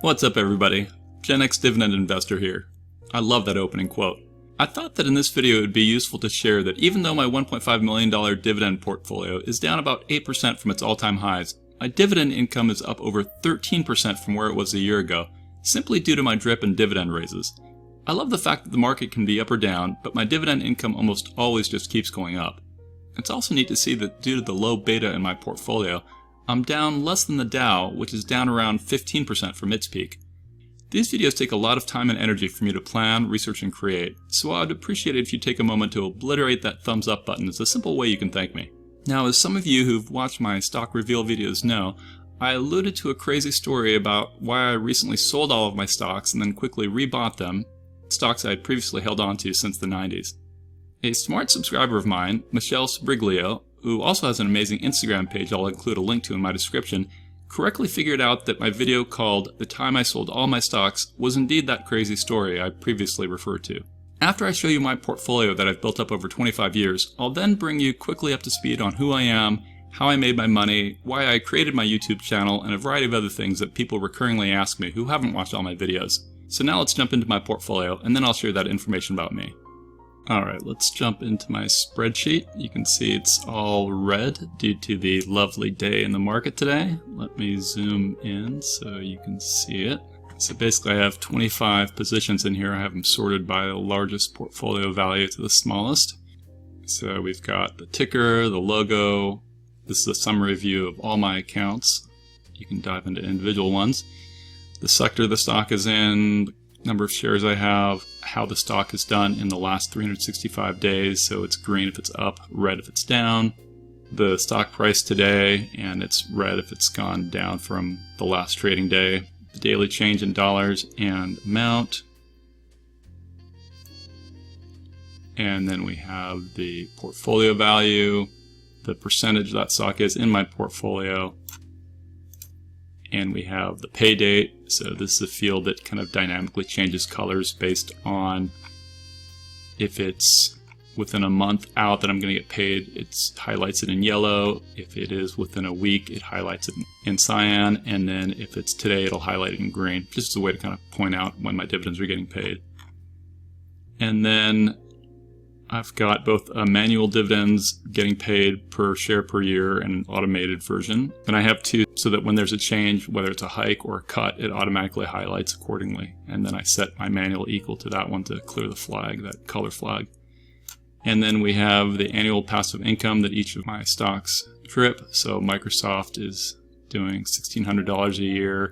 What's up everybody? GenExDividendInvestor here. I love that opening quote. I thought that in this video it would be useful to share that even though my $1.5 million dividend portfolio is down about 8% from its all-time highs, my dividend income is up over 13% from where it was a year ago, simply due to my drip and dividend raises. I love the fact that the market can be up or down, but my dividend income almost always just keeps going up. It's also neat to see that due to the low beta in my portfolio, I'm down less than the Dow, which is down around 15% from its peak. These videos take a lot of time and energy for me to plan, research, and create, so I'd appreciate it if you take a moment to obliterate that thumbs up button. It's a simple way you can thank me. Now, as some of you who've watched my stock reveal videos know, I alluded to a crazy story about why I recently sold all of my stocks and then quickly rebought them, stocks I had previously held on to since the 90s. A smart subscriber of mine, Michelle Sbriglio, who also has an amazing Instagram page I'll include a link to in my description, correctly figured out that my video called "The Time I Sold All My Stocks" was indeed that crazy story I previously referred to. After I show you my portfolio that I've built up over 25 years, I'll then bring you quickly up to speed on who I am, how I made my money, why I created my YouTube channel, and a variety of other things that people recurringly ask me who haven't watched all my videos. So now let's jump into my portfolio, and then I'll share that information about me. Alright, let's jump into my spreadsheet. You can see it's all red due to the lovely day in the market today. Let me zoom in so you can see it. So basically I have 25 positions in here. I have them sorted by the largest portfolio value to the smallest. So we've got the ticker, the logo. This is a summary view of all my accounts. You can dive into individual ones. The sector the stock is in, the number of shares I have, how the stock is done in the last 365 days, so it's green if it's up, red if it's down, the stock price today, and it's red if it's gone down from the last trading day, the daily change in dollars and amount, and then we have the portfolio value, the percentage that stock is in my portfolio, and we have the pay date. So this is a field that kind of dynamically changes colors based on if it's within a month out that I'm going to get paid, it highlights it in yellow. If it is within a week, it highlights it in cyan. And then if it's today, it'll highlight it in green, just as a way to kind of point out when my dividends are getting paid. And then I've got both manual dividends getting paid per share per year and an automated version. And I have two so that when there's a change, whether it's a hike or a cut, it automatically highlights accordingly. And then I set my manual equal to that one to clear the flag, that color flag. And then we have the annual passive income that each of my stocks drip. So Microsoft is doing $1,600 a year.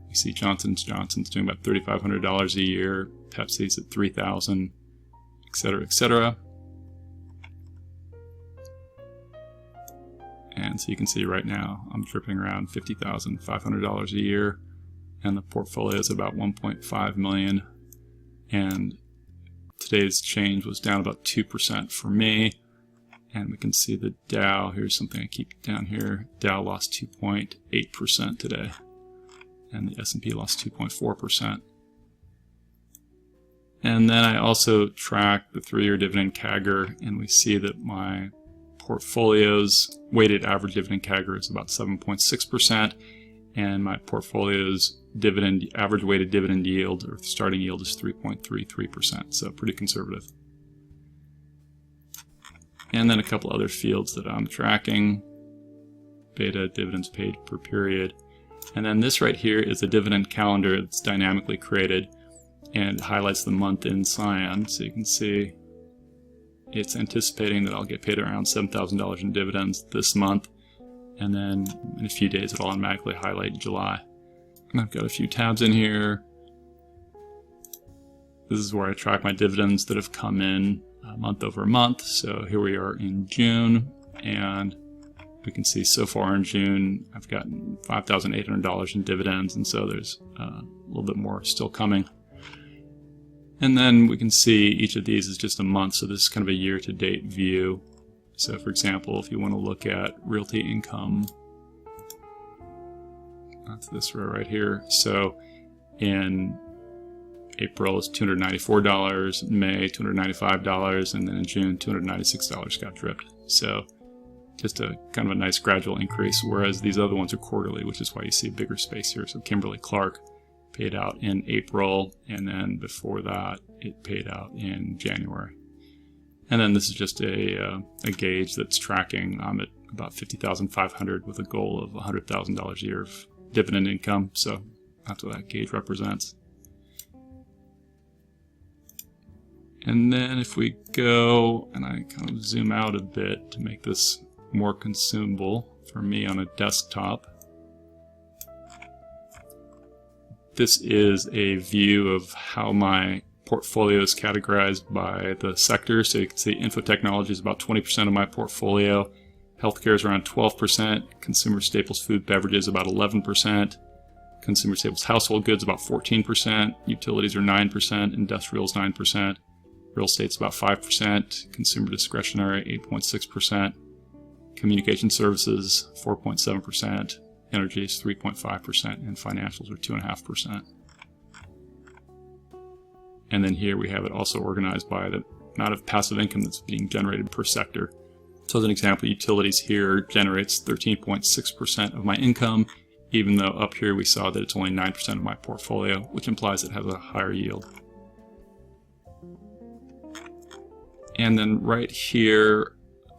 You see Johnson & Johnson's doing about $3,500 a year. Pepsi's at $3,000. Etc., etc. And so you can see right now I'm dripping around $50,500 a year, and the portfolio is about 1.5 million. And today's change was down about 2% for me. And we can see the Dow. Here's something I keep down here. Dow lost 2.8% today, and the S&P lost 2.4%. And then I also track the 3-year dividend CAGR, and we see that my portfolio's weighted average dividend CAGR is about 7.6%, and my portfolio's average weighted dividend yield, or starting yield, is 3.33%, so pretty conservative. And then a couple other fields that I'm tracking: beta, dividends paid per period. And then this right here is a dividend calendar that's dynamically created, and it highlights the month in cyan, so you can see it's anticipating that I'll get paid around $7,000 in dividends this month, and then in a few days it'll automatically highlight July. And I've got a few tabs in here. This is where I track my dividends that have come in month over month. So here we are in June, and we can see so far in June I've gotten $5,800 in dividends, and so there's a little bit more still coming. And then we can see each of these is just a month, so this is kind of a year-to-date view. So for example, if you want to look at realty income, that's this row right here. So in April it's $294, May $295, and then in June $296 got dripped. So just a kind of a nice gradual increase, whereas these other ones are quarterly, which is why you see a bigger space here. So Kimberly-Clark paid out in April, and then before that it paid out in January. And then this is just a gauge that's tracking. I'm at about $50,500 with a goal of $100,000 a year of dividend income, so that's what that gauge represents. And then if we go, and I kind of zoom out a bit to make this more consumable for me on a desktop, this is a view of how my portfolio is categorized by the sector. So you can see info technology is about 20% of my portfolio, healthcare is around 12%, consumer staples, food, beverages about 11%, consumer staples, household goods about 14%, utilities are 9%, industrials 9%, real estate's about 5%, consumer discretionary 8.6%, communication services 4.7%, energy is 3.5%, and financials are 2.5%. And then here we have it also organized by the amount of passive income that's being generated per sector. So as an example, utilities here generates 13.6% of my income, even though up here we saw that it's only 9% of my portfolio, which implies it has a higher yield. And then right here,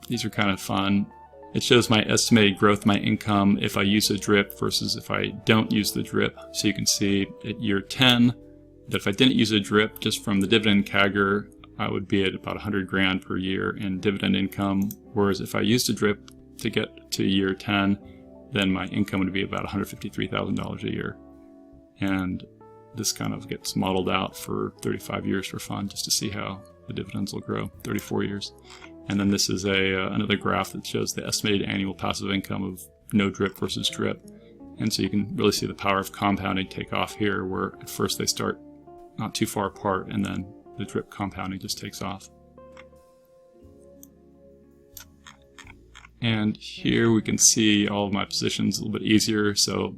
these are kind of fun. It shows my estimated growth, my income, if I use a DRIP versus if I don't use the DRIP. So you can see at year 10, that if I didn't use a DRIP, just from the dividend CAGR, I would be at about 100 grand per year in dividend income. Whereas if I used a DRIP to get to year 10, then my income would be about $153,000 a year. And this kind of gets modeled out for 35 years for fun, just to see how the dividends will grow, 34 years. And then this is another graph that shows the estimated annual passive income of no DRIP versus DRIP. And so you can really see the power of compounding take off here, where at first they start not too far apart, and then the DRIP compounding just takes off. And here we can see all of my positions a little bit easier. So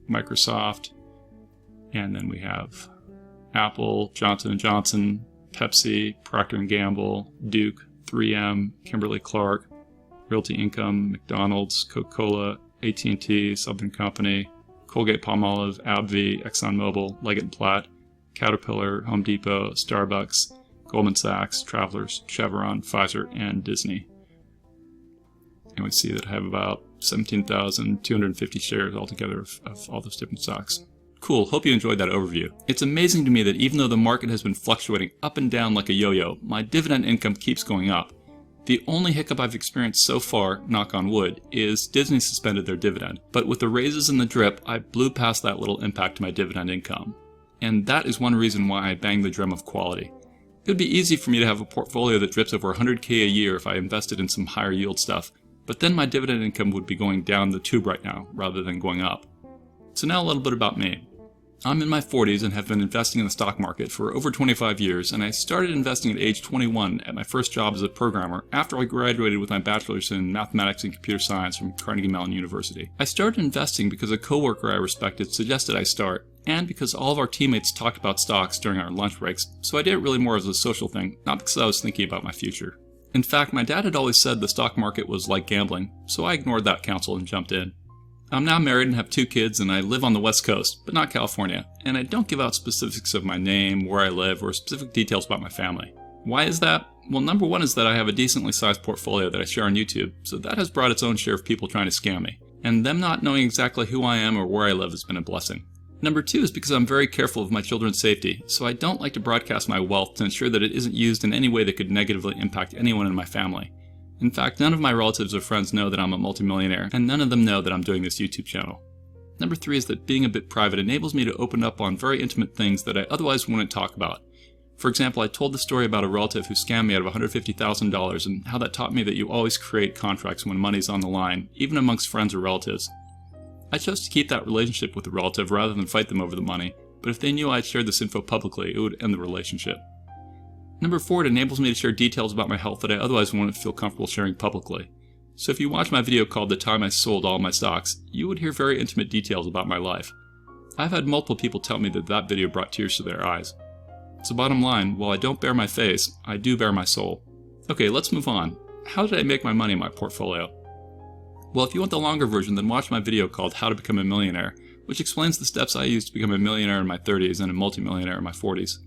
Microsoft, and then we have Apple, Johnson & Johnson, Pepsi, Procter & Gamble, Duke, 3M, Kimberly-Clark, Realty Income, McDonald's, Coca-Cola, AT&T, Southern Company, Colgate-Palmolive, AbbVie, ExxonMobil, Leggett & Platt, Caterpillar, Home Depot, Starbucks, Goldman Sachs, Travelers, Chevron, Pfizer, and Disney. And we see that I have about 17,250 shares altogether of all those different stocks. Cool, hope you enjoyed that overview. It's amazing to me that even though the market has been fluctuating up and down like a yo-yo, my dividend income keeps going up. The only hiccup I've experienced so far, knock on wood, is Disney suspended their dividend. But with the raises in the DRIP, I blew past that little impact to my dividend income. And that is one reason why I bang the drum of quality. It would be easy for me to have a portfolio that drips over 100K a year if I invested in some higher yield stuff, but then my dividend income would be going down the tube right now, rather than going up. So now a little bit about me. I'm in my 40s and have been investing in the stock market for over 25 years, and I started investing at age 21 at my first job as a programmer after I graduated with my bachelor's in mathematics and computer science from Carnegie Mellon University. I started investing because a coworker I respected suggested I start, and because all of our teammates talked about stocks during our lunch breaks, so I did it really more as a social thing, not because I was thinking about my future. In fact, my dad had always said the stock market was like gambling, so I ignored that counsel and jumped in. I'm now married and have 2 kids, and I live on the West Coast, but not California, and I don't give out specifics of my name, where I live, or specific details about my family. Why is that? Well, number one is that I have a decently sized portfolio that I share on YouTube, so that has brought its own share of people trying to scam me, and them not knowing exactly who I am or where I live has been a blessing. Number 2 is because I'm very careful of my children's safety, so I don't like to broadcast my wealth to ensure that it isn't used in any way that could negatively impact anyone in my family. In fact, none of my relatives or friends know that I'm a multimillionaire, and none of them know that I'm doing this YouTube channel. Number 3 is that being a bit private enables me to open up on very intimate things that I otherwise wouldn't talk about. For example, I told the story about a relative who scammed me out of $150,000 and how that taught me that you always create contracts when money's on the line, even amongst friends or relatives. I chose to keep that relationship with the relative rather than fight them over the money, but if they knew I'd shared this info publicly, it would end the relationship. Number 4, it enables me to share details about my health that I otherwise wouldn't feel comfortable sharing publicly. So if you watch my video called The Time I Sold All My Stocks, you would hear very intimate details about my life. I've had multiple people tell me that that video brought tears to their eyes. So bottom line, while I don't bare my face, I do bare my soul. Okay, let's move on. How did I make my money in my portfolio? Well, if you want the longer version, then watch my video called How to Become a Millionaire, which explains the steps I used to become a millionaire in my 30s and a multimillionaire in my 40s.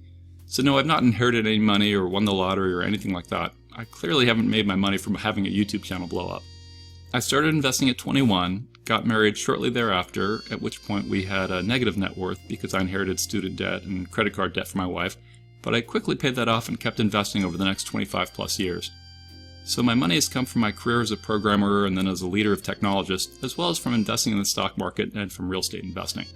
So no, I've not inherited any money or won the lottery or anything like that. I clearly haven't made my money from having a YouTube channel blow up. I started investing at 21, got married shortly thereafter, at which point we had a negative net worth because I inherited student debt and credit card debt from my wife, but I quickly paid that off and kept investing over the next 25 plus years. So my money has come from my career as a programmer and then as a leader of technologists, as well as from investing in the stock market and from real estate investing.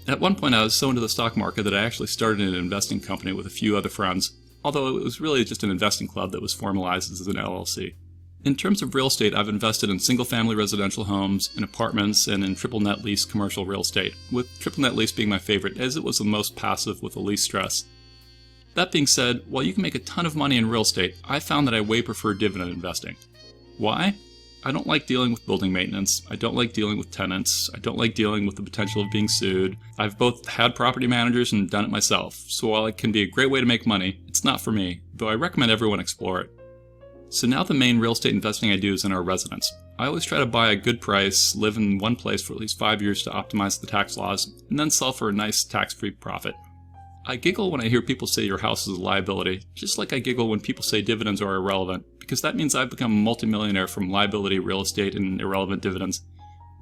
At one point I was so into the stock market that I actually started an investing company with a few other friends, although it was really just an investing club that was formalized as an LLC. In terms of real estate, I've invested in single-family residential homes, in apartments, and in triple net lease commercial real estate, with triple net lease being my favorite as it was the most passive with the least stress. That being said, while you can make a ton of money in real estate, I found that I way prefer dividend investing. Why? I don't like dealing with building maintenance, I don't like dealing with tenants, I don't like dealing with the potential of being sued. I've both had property managers and done it myself, so while it can be a great way to make money, it's not for me, though I recommend everyone explore it. So now the main real estate investing I do is in our residence. I always try to buy a good price, live in one place for at least 5 years to optimize the tax laws, and then sell for a nice tax-free profit. I giggle when I hear people say your house is a liability, just like I giggle when people say dividends are irrelevant, because that means I've become a multimillionaire from liability real estate and irrelevant dividends.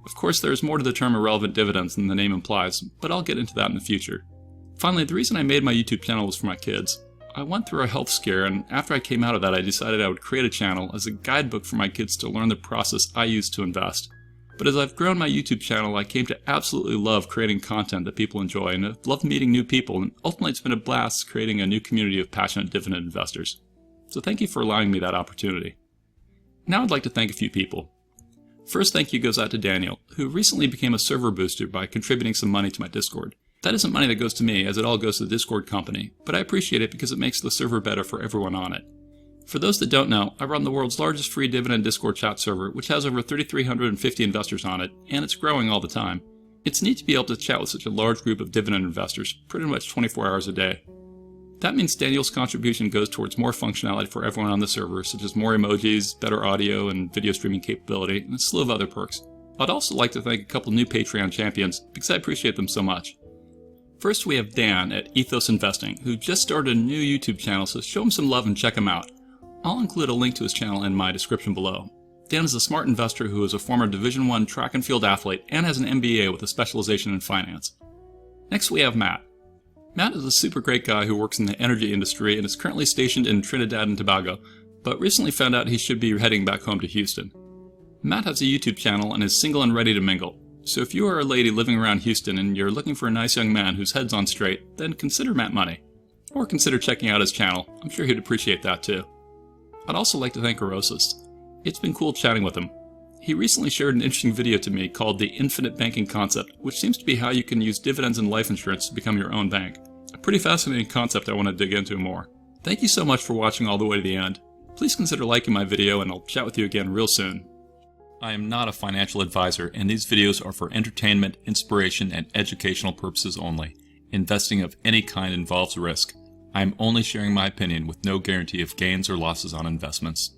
Of course, there is more to the term irrelevant dividends than the name implies, but I'll get into that in the future. Finally, the reason I made my YouTube channel was for my kids. I went through a health scare, and after I came out of that, I decided I would create a channel as a guidebook for my kids to learn the process I use to invest. But as I've grown my YouTube channel, I came to absolutely love creating content that people enjoy, and I've loved meeting new people, and ultimately it's been a blast creating a new community of passionate dividend investors. So thank you for allowing me that opportunity. Now I'd like to thank a few people. First thank you goes out to Daniel, who recently became a server booster by contributing some money to my Discord. That isn't money that goes to me, as it all goes to the Discord company, but I appreciate it because it makes the server better for everyone on it. For those that don't know, I run the world's largest free dividend Discord chat server, which has over 3,350 investors on it, and it's growing all the time. It's neat to be able to chat with such a large group of dividend investors, pretty much 24 hours a day. That means Daniel's contribution goes towards more functionality for everyone on the server, such as more emojis, better audio and video streaming capability, and a slew of other perks. I'd also like to thank a couple new Patreon champions, because I appreciate them so much. First we have Dan at Ethos Investing, who just started a new YouTube channel, so show him some love and check him out. I'll include a link to his channel in my description below. Dan is a smart investor who is a former Division I track and field athlete and has an MBA with a specialization in finance. Next we have Matt. Matt is a super great guy who works in the energy industry and is currently stationed in Trinidad and Tobago, but recently found out he should be heading back home to Houston. Matt has a YouTube channel and is single and ready to mingle. So if you are a lady living around Houston and you're looking for a nice young man whose head's on straight, then consider Matt Money. Or consider checking out his channel. I'm sure he'd appreciate that too. I'd also like to thank Erosis. It's been cool chatting with him. He recently shared an interesting video to me called The Infinite Banking Concept, which seems to be how you can use dividends and life insurance to become your own bank. A pretty fascinating concept I want to dig into more. Thank you so much for watching all the way to the end. Please consider liking my video and I'll chat with you again real soon. I am not a financial advisor, and these videos are for entertainment, inspiration, and educational purposes only. Investing of any kind involves risk. I am only sharing my opinion with no guarantee of gains or losses on investments.